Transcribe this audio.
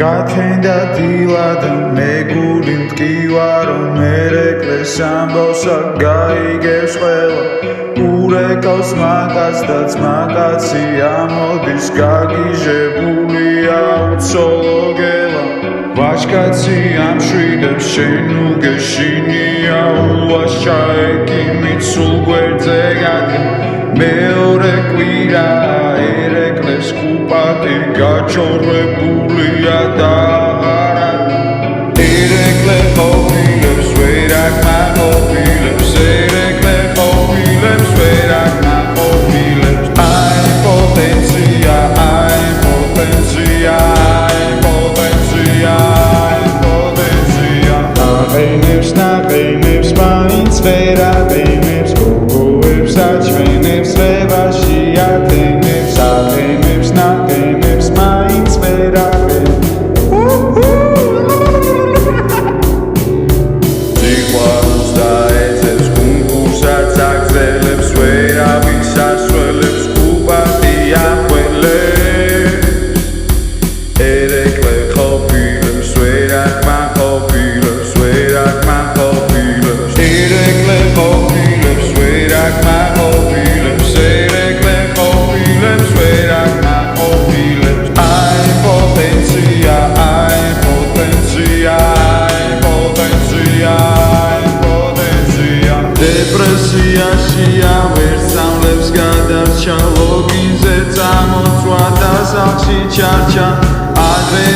Გათენდა დილად მეგული მტკივა რომ მერეკლეს ამბავსა გაიგებს ყველა ურეკავს მაგას და ძმაკაცი ამოდის გაგიჟებულია უცოლოგელა ვაჟკაცი ამშვიდებს შენ უგეშინია უაშა ეკიმით სულ გვერდზე გადგა მეორე კვირა ერეკლეს კუპატი გაჩორებულია და აღარა ერეკლე ყოფილებს ვერ აკმაყოფილებს ერეკლე ყოფილებს ვერ აკმაყოფილებს აი პოტენცია აი პოტენცია აი პოტენცია აი პოტენცია ნაყენებს მაინც ვერ აყენებს გოგოებს აჩვენებს რევაში ატენებს ატენებს ნაყენებს მაინც ვერ აყენებს სიყვარულს დაეძებს კონკურსაც აგზელებს ვერავის ასველებს კუპატი ახველებს ერეკლე ყოფილებს ვერ აკმაყოფილებს ვერ აკმაყოფილებს ერეკლე ყოფილებს ვერ აკმაყოფილებს ერეკლე ყოფილებს ვერ აკმაყოფილებს აი პოტენცია აი პოტენცია აი პოტენცია აი პოტენცია დეპრესიაშია ვერ სამლებს გადარჩა ლოგინზე წამოწვა და სახლში ჩარჩა ადრე